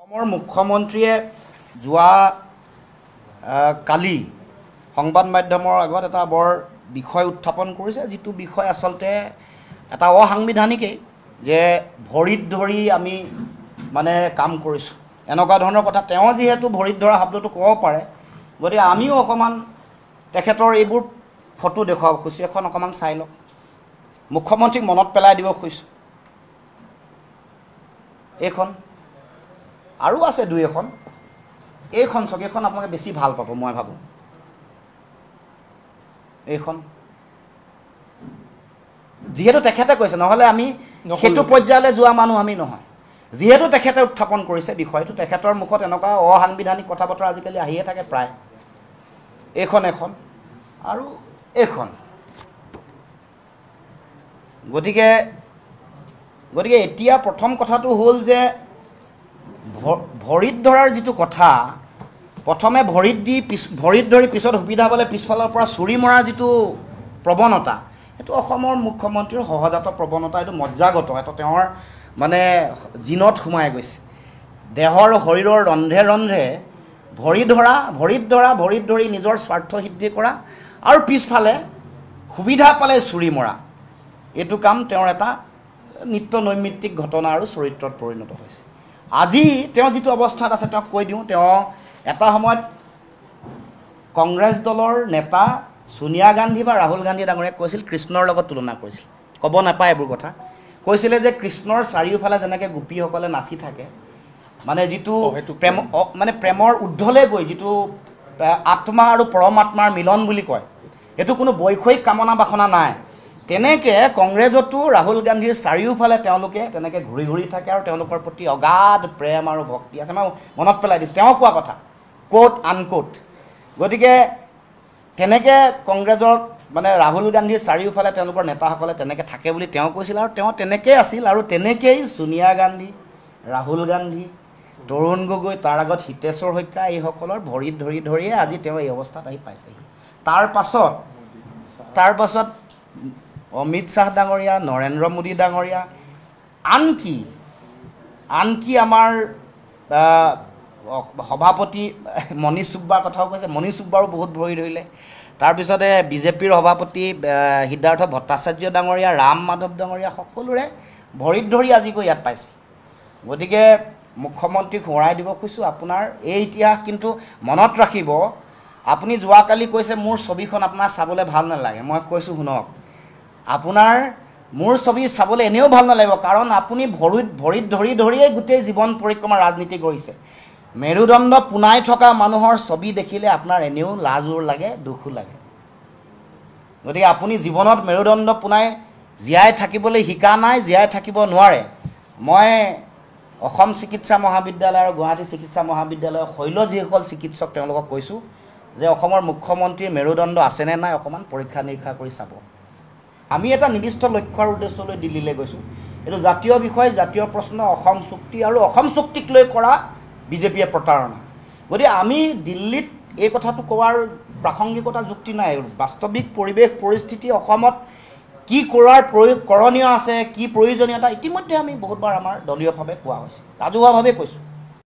অসমৰ মুখ্যমন্ত্ৰীয়ে যোৱা কালি সংবাদ মাধ্যমৰ আগত এটা বৰ বিষয় উত্থাপন কৰিছে, যিটো বিষয় আচলতে এটা অসাংবিধানিকেই, যে ভৰিত ধৰি আমি মানে কাম কৰিছোঁ এনেকুৱা ধৰণৰ কথা। তেওঁ যিহেতু ভৰিত ধৰা শব্দটো ক'ব পাৰে, গতিকে আমিও অকণমান তেখেতৰ এইবোৰ ফটো দেখুৱাব খুজিছোঁ, এখন অকণমান চাই লওক। মুখ্যমন্ত্ৰীক মনত পেলাই দিব খুজিছোঁ। এইখন আৰু আছে দুই এখন, এইখন চাওক, এইখন আপোনালোকে বেছি ভাল পাব মই ভাবোঁ। এইখন যিহেতু তেখেতে কৈছে, নহ'লে আমি সেইটো পৰ্যায়লৈ যোৱা মানুহ আমি নহয়। যিহেতু তেখেতে উত্থাপন কৰিছে বিষয়টো, তেখেতৰ মুখত এনেকুৱা অসাংবিধানিক কথা বতৰা আজিকালি আহিয়ে থাকে প্ৰায়। এইখন এখন আৰু এইখন। গতিকে এতিয়া প্ৰথম কথাটো হ'ল যে ভৰিত ধৰাৰ যিটো কথা, প্ৰথমে ভৰিত ধৰি পিছত সুবিধা পালে পিছফালৰ পৰা চুৰি মৰাৰ যিটো প্ৰৱণতা, সেইটো অসমৰ মুখ্যমন্ত্ৰীৰ সহজাত প্ৰৱণতা। এইটো মজ্জাগত, এইটো তেওঁৰ মানে জিনত সোমাই গৈছে। দেহৰ শৰীৰৰ ৰন্ধে ৰন্ধে ভৰিত ধৰি নিজৰ স্বাৰ্থ সিদ্ধি কৰা আৰু পিছফালে সুবিধা পালে চুৰি মৰা, এইটো কাম তেওঁৰ এটা নিত্য নৈমিত্তিক ঘটনা আৰু চৰিত্ৰত পৰিণত হৈছে। আজি তেওঁ যিটো অৱস্থাত আছে তেওঁক কৈ দিওঁ, তেওঁ এটা সময়ত কংগ্ৰেছ দলৰ নেতা ছোনিয়া গান্ধী বা ৰাহুল গান্ধী ডাঙৰীয়াক কৈছিল, কৃষ্ণৰ লগত তুলনা কৰিছিল। ক'ব নাপায় এইবোৰ কথা। কৈছিলে যে কৃষ্ণৰ চাৰিওফালে যেনেকৈ গোপীসকলে নাচি থাকে, মানে যিটো প্ৰেমৰ ঊৰ্ধলৈ গৈ যিটো আত্মা আৰু পৰমাত্মাৰ মিলন বুলি কয়, এইটো কোনো বৈষয়িক কামনা বাসনা নাই। তেনেকৈ কংগ্ৰেছতো ৰাহুল গান্ধীৰ চাৰিওফালে তেওঁলোকে তেনেকৈ ঘূৰি ঘূৰি থাকে আৰু তেওঁলোকৰ প্ৰতি অগাধ প্ৰেম আৰু ভক্তি আছে। মই মনত পেলাই দিছোঁ তেওঁ কোৱা কথা, কোট আনকোট। গতিকে তেনেকৈ কংগ্ৰেছৰ মানে ৰাহুল গান্ধীৰ চাৰিওফালে তেওঁলোকৰ নেতাসকলে তেনেকৈ থাকে বুলি তেওঁ কৈছিল, আৰু তেওঁ তেনেকৈ আছিল। আৰু তেনেকৈয়ে ছোনিয়া গান্ধী, ৰাহুল গান্ধী, তৰুণ গগৈ, তাৰ আগত হিতেশ্বৰ শইকীয়া, এইসকলৰ ভৰিত ধৰিয়ে আজি তেওঁ এই অৱস্থাত আহি পাইছেহি। তাৰ পাছত অমিত শ্বাহ ডাঙৰীয়া, নৰেন্দ্ৰ মোদী ডাঙৰীয়া, আনকি আমাৰ সভাপতি মনীষ ছুব্বাৰ কথাও কৈছে। মনীষ ছুব্বাৰো বহুত ভৰি ধৰিলে। তাৰপিছতে বিজেপিৰ সভাপতি সিদ্ধাৰ্থ ভট্টাচাৰ্য ডাঙৰীয়া, ৰাম মাধৱ ডাঙৰীয়া, সকলোৰে ভৰিত ধৰি আজি গৈ ইয়াত পাইছে। গতিকে মুখ্যমন্ত্ৰীক সোঁৱৰাই দিব খুজিছোঁ, আপোনাৰ এই ইতিহাস কিন্তু মনত ৰাখিব। আপুনি যোৱাকালি কৈছে মোৰ ছবিখন আপোনাৰ চাবলৈ ভাল নালাগে। মই কৈছোঁ শুনক, আপোনাৰ মোৰ ছবি চাবলৈ এনেও ভাল নালাগিব, কাৰণ আপুনি ভৰিত ধৰিয়েই গোটেই জীৱন পৰিক্ৰমা ৰাজনীতি কৰিছে। মেৰুদণ্ড পোনাই থকা মানুহৰ ছবি দেখিলে আপোনাৰ এনেও লাজো লাগে, দুখো লাগে। গতিকে আপুনি জীৱনত মেৰুদণ্ড পোনাই জীয়াই থাকিবলৈ শিকা নাই, জীয়াই থাকিব নোৱাৰে। মই অসম চিকিৎসা মহাবিদ্যালয় আৰু গুৱাহাটী চিকিৎসা মহাবিদ্যালয়ৰ শৈল যিসকল চিকিৎসক তেওঁলোকক কৈছোঁ যে অসমৰ মুখ্যমন্ত্ৰীৰ মেৰুদণ্ড আছেনে নাই অকণমান পৰীক্ষা নিৰীক্ষা কৰি চাব। আমি এটা নিৰ্দিষ্ট লক্ষ্যৰ উদ্দেশ্যলৈ দিল্লীলৈ গৈছোঁ। এইটো জাতীয় বিষয়, জাতীয় প্ৰশ্ন, অসম চুক্তি আৰু অসম চুক্তিক লৈ কৰা বিজেপিয়ে প্ৰতাৰণা। গতিকে আমি দিল্লীত এই কথাটো কোৱাৰ প্ৰাসংগিকতা যুক্তি নাই। বাস্তৱিক পৰিৱেশ পৰিস্থিতি অসমত কি কৰোণীয় আছে, কি প্ৰয়োজনীয়তা ইতিমধ্যে আমি বহুতবাৰ আমাৰ দলীয়ভাৱে কোৱা হৈছে, ৰাজহুৱাভাৱে কৈছোঁ।